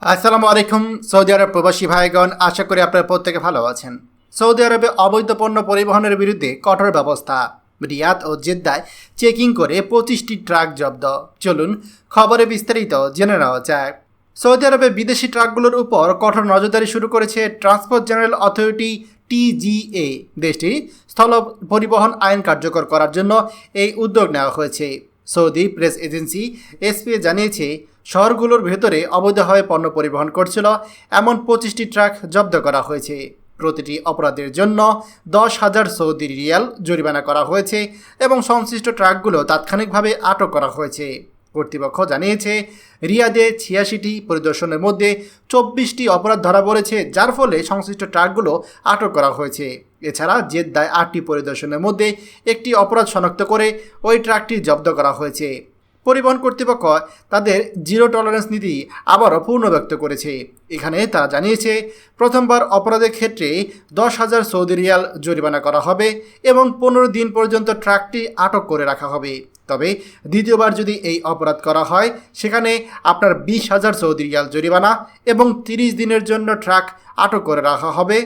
আসসালামু আলাইকুম। সৌদি আরব প্রবাসী ভাইগণ, আশা করি আপনারা প্রত্যেকে ভালো আছেন। সৌদি আরবে অবৈধ পণ্য পরিবহনের বিরুদ্ধে কঠোর ব্যবস্থা। রিয়াদ ও জেদ্দায় চেকিং করে 25টি ট্রাক জব্দ। চলুন খবরে বিস্তারিত জেনে নেওয়া যায়। সৌদি আরবে বিদেশি ট্রাকগুলোর উপর কঠোর নজরদারি শুরু করেছে ট্রান্সপোর্ট জেনারেল অথরিটি TGA। দেশটির স্থল পরিবহন আইন কার্যকর করার জন্য এই উদ্যোগ নেওয়া হয়েছে। সৌদি প্রেস এজেন্সি SPA জানিয়েছে, শহরগুলোর ভেতরে অবৈধভাবে পণ্য পরিবহন করছিল এমন 25টি ট্রাক জব্দ করা হয়েছে। প্রতিটি অপরাধের জন্য 10,000 সৌদি রিয়াল জরিমানা করা হয়েছে এবং সংশ্লিষ্ট ট্রাকগুলো তাৎক্ষণিকভাবে আটক করা হয়েছে। কর্তৃপক্ষ জানিয়েছে, রিয়াদে 86টি পরিদর্শনের মধ্যে 24টি অপরাধ ধরা পড়েছে, যার ফলে সংশ্লিষ্ট ট্রাকগুলো আটক করা হয়েছে। এছাড়া জেদ্দায় 8টি পরিদর্শনের মধ্যে একটি অপরাধ শনাক্ত করে ওই ট্রাকটি জব্দ করা হয়েছে। পরিবহন কর্তৃপক্ষ তাদের জিরো টলারেন্স নীতি আবারও পুনর্ব্যক্ত করেছে। এখানে তারা জানিয়েছে, প্রথমবার অপরাধের ক্ষেত্রে 10,000 সৌদি রিয়াল জরিমানা করা হবে এবং 15 দিন পর্যন্ত ট্রাকটি আটক করে রাখা হবে। তবে দ্বিতীয়বার যদি এই অপরাধ করা হয়, সেখানে আপনার 20,000 সৌদি রিয়াল জরিমানা এবং 30 দিনের জন্য ট্রাক আটক করে রাখা হবে।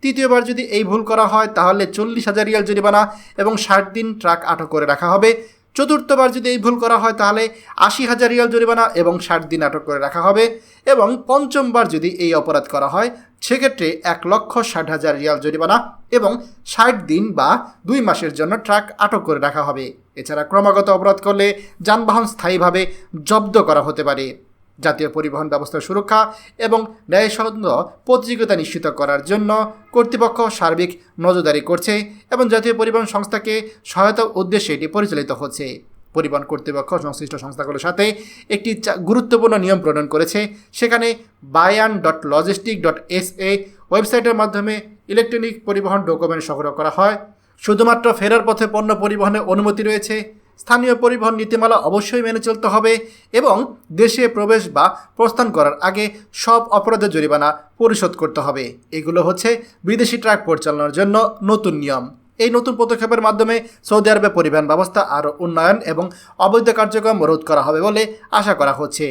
তৃতীয়বার যদি এই ভুল করা হয়, তাহলে 40,000 রিয়াল জরিমানা এবং 60 দিন ট্রাক আটক করে রাখা হবে। চতুর্থবার যদি এই ভুল করা হয়, তাহলে 80,000 রিয়াল জরিমানা এবং 60 দিন আটক করে রাখা হবে। এবং পঞ্চমবার যদি এই অপরাধ করা হয়, সেক্ষেত্রে 1,60,000 রিয়াল জরিমানা এবং 60 দিন বা 2 মাসের জন্য ট্রাক আটক করে রাখা হবে। এছাড়া ক্রমাগত অপরাধ করলে যানবাহন স্থায়ীভাবে জব্দ করা হতে পারে। জাতীয় পরিবহন ব্যবস্থার সুরক্ষা এবং ন্যায়সঙ্গত প্রতিযোগিতা নিশ্চিত করার জন্য কর্তৃপক্ষ সার্বিক নজরদারি করছে এবং জাতীয় পরিবহন সংস্থাকে সহায়তার উদ্দেশ্যে এটি পরিচালিত হচ্ছে। পরিবহন কর্তৃপক্ষ সংশ্লিষ্ট সংস্থাগুলোর সাথে একটি গুরুত্বপূর্ণ নিয়ম প্রণয়ন করেছে। সেখানে bayan.logistic.sa ওয়েবসাইটের মাধ্যমে ইলেকট্রনিক পরিবহন ডকুমেন্ট সংগ্রহ করা হয়। শুধুমাত্র ফেরার পথে পণ্য পরিবহনের অনুমতি রয়েছে। স্থানীয় পরিবহন নীতিমালা অবশ্যই মেনে চলতে হবে এবং দেশে প্রবেশ বা প্রস্থান করার আগে সব অপরাধের জরিমানা পরিশোধ করতে হবে। এগুলো হচ্ছে বিদেশি ট্রাক পরিচালনার জন্য নতুন নিয়ম। এই নতুন পদক্ষেপের মাধ্যমে সৌদি আরবে পরিবহন ব্যবস্থা আরও উন্নয়ন এবং অবৈধ কার্যক্রম রোধ করা হবে বলে আশা করা হচ্ছে।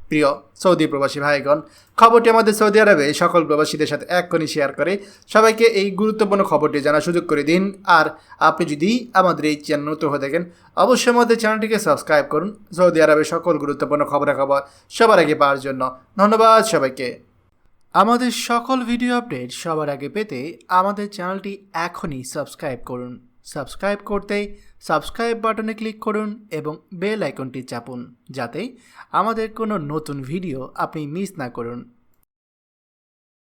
প্রিয় সৌদি প্রবাসী ভাইগণ, খবরটি আমাদের সৌদি আরবে সকল প্রবাসীদের সাথে এক্ষুনি শেয়ার করে সবাইকে এই গুরুত্বপূর্ণ খবরটি জানার সুযোগ করে দিন। আর আপনি যদি আমাদের এই চ্যানেল নতুন হয়ে থাকেন, অবশ্যই আমাদের চ্যানেলটিকে সাবস্ক্রাইব করুন সৌদি আরবের সকল গুরুত্বপূর্ণ খবরাখবর সবার আগে পাওয়ার জন্য। ধন্যবাদ সবাইকে। আমাদের সকল ভিডিও আপডেট সবার আগে পেতে আমাদের চ্যানেলটি এখনই সাবস্ক্রাইব করুন। সাবস্ক্রাইব করতে সাবস্ক্রাইব বাটনে ক্লিক করুন এবং বেল আইকনটি চাপুন, যাতে আমাদের কোনো নতুন ভিডিও আপনি মিস না করুন।